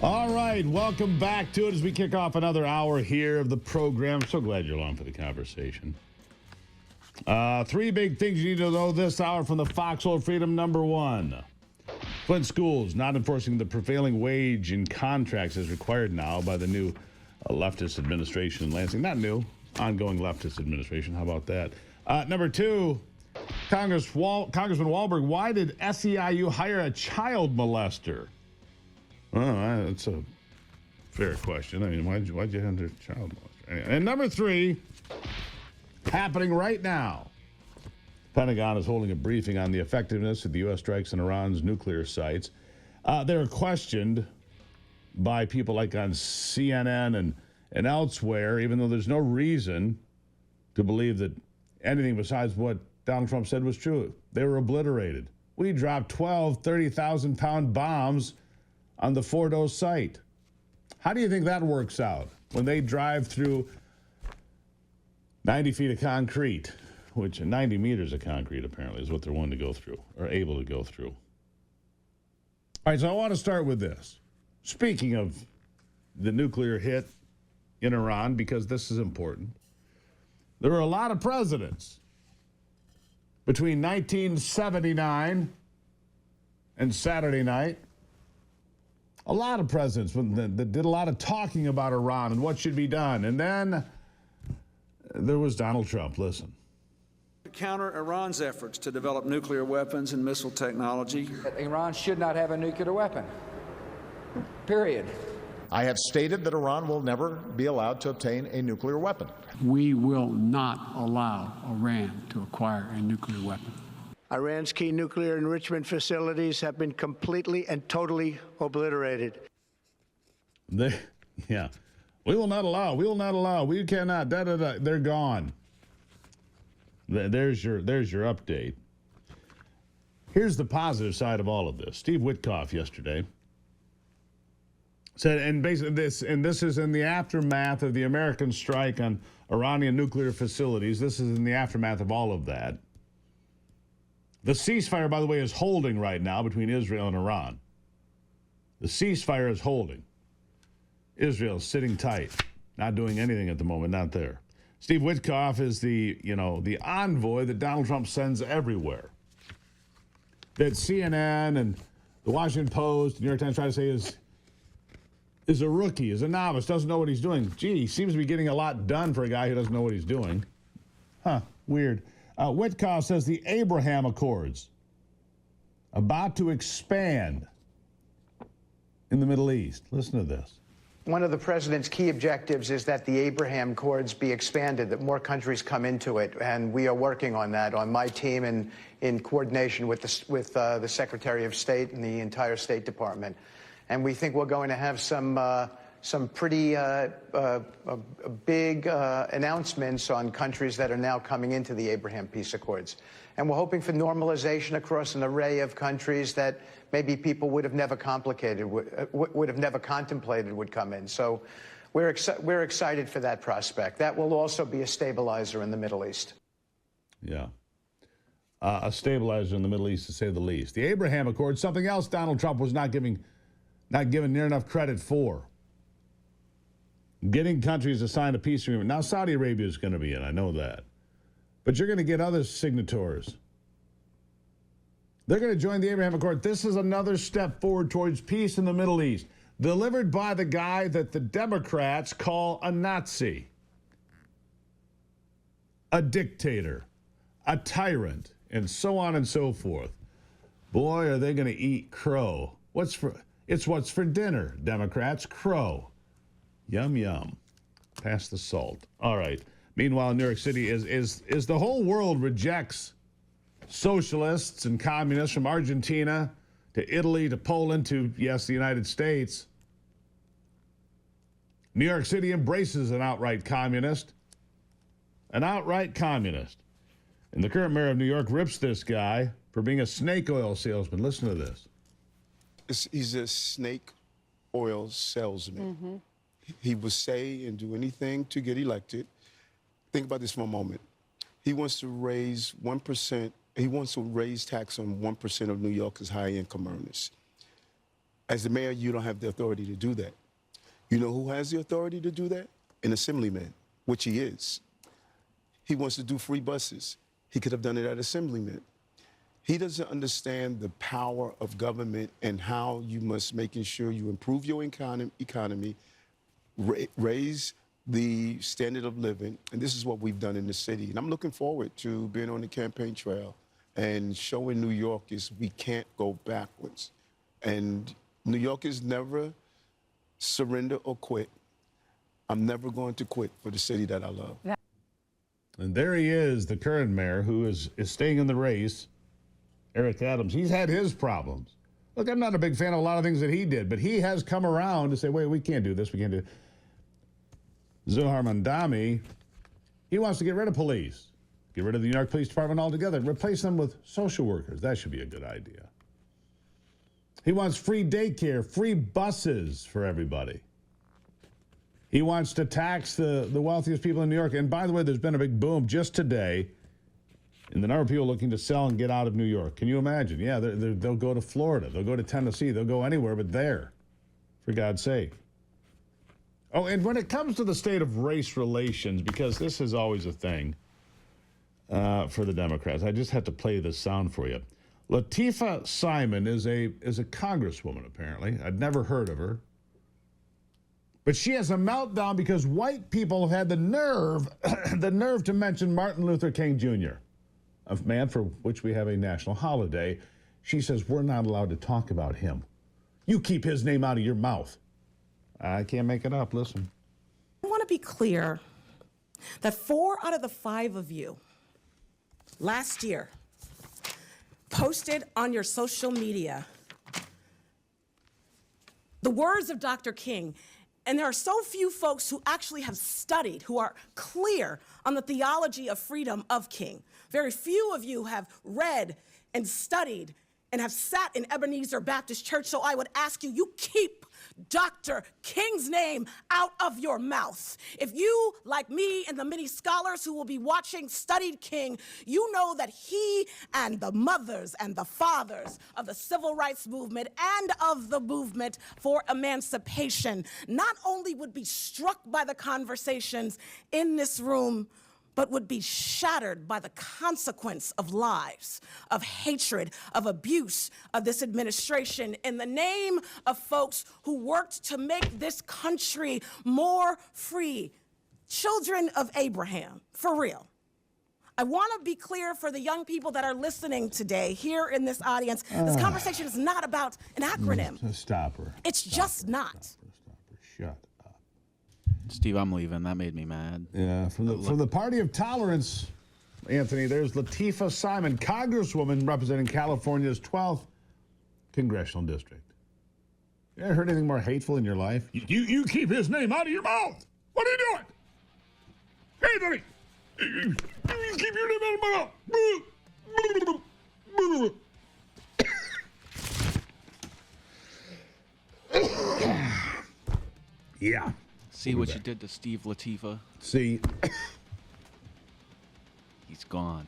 All right, welcome back to it as we kick off another hour here of the program. So glad you're along for the conversation. Three big things you need to know this hour from the Foxhole Freedom. Number one, Flint schools not enforcing the prevailing wage in contracts as required now by the new leftist administration in Lansing. Not new, ongoing leftist administration. How about that? Number two, Congressman Wahlberg, why did SEIU hire a child molester? Well, that's a fair question. I mean, why'd you hire a child molester? And number three, happening right now, the Pentagon is holding a briefing on the effectiveness of the U.S. strikes on Iran's nuclear sites. They're questioned by people like on CNN and elsewhere, even though there's no reason to believe that anything besides what Donald Trump said was true. They were obliterated. We dropped 12 30,000-pound bombs on the Fordo site. How do you think that works out when they drive through 90 feet of concrete, which 90 meters of concrete apparently is what they're wanting to go through, or able to go through? All right, so I want to start with this. Speaking of the nuclear hit in Iran, because this is important, there were a lot of presidents between 1979 and Saturday night. A lot of presidents that did a lot of talking about Iran and what should be done. And then there was Donald Trump. Listen. To counter Iran's efforts to develop nuclear weapons and missile technology. Iran should not have a nuclear weapon. Period. I have stated that Iran will never be allowed to obtain a nuclear weapon. We will not allow Iran to acquire a nuclear weapon. Iran's key nuclear enrichment facilities have been completely and totally obliterated. Yeah. We will not allow. We will not allow. We cannot. They're gone. There's your update. Here's the positive side of all of this. Steve Witkoff yesterday said, and basically this is in the aftermath of the American strike on Iranian nuclear facilities. This is in the aftermath of all of that. The ceasefire, by the way, is holding right now between Israel and Iran. The ceasefire is holding. Israel is sitting tight, not doing anything at the moment, not there. Steve Witkoff is the envoy that Donald Trump sends everywhere. That CNN and the Washington Post, New York Times try to say is a rookie, is a novice, doesn't know what he's doing. Gee, he seems to be getting a lot done for a guy who doesn't know what he's doing. Huh, weird. Witkoff says the Abraham Accords about to expand in the Middle East. Listen to this. One of the president's key objectives is that the Abraham Accords be expanded, that more countries come into it, and we are working on that on my team and in coordination with the Secretary of State and the entire State Department. And we think we're going to have some pretty big announcements on countries that are now coming into the Abraham Peace Accords. And we're hoping for normalization across an array of countries that maybe people would have never contemplated would come in. So we're excited for that prospect. That will also be a stabilizer in the Middle East. Yeah. A stabilizer in the Middle East, to say the least. The Abraham Accords, something else Donald Trump was not given near enough credit for. Getting countries to sign a peace agreement. Now, Saudi Arabia is going to be in, I know that. But you're going to get other signatories. They're going to join the Abraham Accord. This is another step forward towards peace in the Middle East, delivered by the guy that the Democrats call a Nazi, a dictator, a tyrant, and so on and so forth. Boy, are they going to eat crow. It's what's for dinner, Democrats, crow. Yum, yum. Pass the salt. All right. Meanwhile, New York City is the whole world rejects socialists and communists from Argentina to Italy to Poland to, yes, the United States. New York City embraces an outright communist. An outright communist. And the current mayor of New York rips this guy for being a snake oil salesman. Listen to this. He's a snake oil salesman. Mm-hmm. He will say and do anything to get elected. Think about this for a moment. He wants to raise 1%. He wants to raise tax on 1% of New Yorkers' high-income earners. As the mayor, you don't have the authority to do that. You know who has the authority to do that? An assemblyman, which he is. He wants to do free buses. He could have done it at assemblyman. He doesn't understand the power of government and how you must making sure you improve your economy, raise the standard of living. And this is what we've done in the city. And I'm looking forward to being on the campaign trail and showing New Yorkers we can't go backwards. And New Yorkers never surrender or quit. I'm never going to quit for the city that I love. And there he is, the current mayor, who is staying in the race, Eric Adams. He's had his problems. Look, I'm not a big fan of a lot of things that he did, but he has come around to say, wait, we can't do this, we can't do it. Zohar Mandami, he wants to get rid of police. Get rid of the New York Police Department altogether. Replace them with social workers. That should be a good idea. He wants free daycare, free buses for everybody. He wants to tax the wealthiest people in New York. And by the way, there's been a big boom just today in the number of people looking to sell and get out of New York. Can you imagine? Yeah, they'll go to Florida. They'll go to Tennessee. They'll go anywhere but there, for God's sake. Oh, and when it comes to the state of race relations, because this is always a thing for the Democrats, I just have to play this sound for you. Latifah Simon is a congresswoman, apparently. I'd never heard of her. But she has a meltdown because white people have had the nerve to mention Martin Luther King Jr., a man for which we have a national holiday. She says, we're not allowed to talk about him. You keep his name out of your mouth. I can't make it up. Listen. I want to be clear that 4 out of the 5 of you last year posted on your social media the words of Dr. King. And there are so few folks who actually have studied, who are clear on the theology of freedom of King. Very few of you have read and studied and have sat in Ebenezer Baptist Church. So I would ask you, you keep Dr. King's name out of your mouth. If you, like me and the many scholars who will be watching, studied King, you know that he and the mothers and the fathers of the civil rights movement and of the movement for emancipation not only would be struck by the conversations in this room, but would be shattered by the consequence of lies, of hatred, of abuse of this administration in the name of folks who worked to make this country more free. Children of Abraham, for real. I want to be clear for the young people that are listening today here in this audience, this conversation is not about an acronym. Stop her. It's just not. Stop her. Shut up. Steve, I'm leaving. That made me mad. Yeah, from the Party of Tolerance, Anthony, there's Latifah Simon, Congresswoman representing California's 12th Congressional District. You ever heard anything more hateful in your life? You keep his name out of your mouth. What are you doing? Hey, buddy. You keep your name out of my mouth. Yeah. See what you did to Steve Latifah? See. He's gone.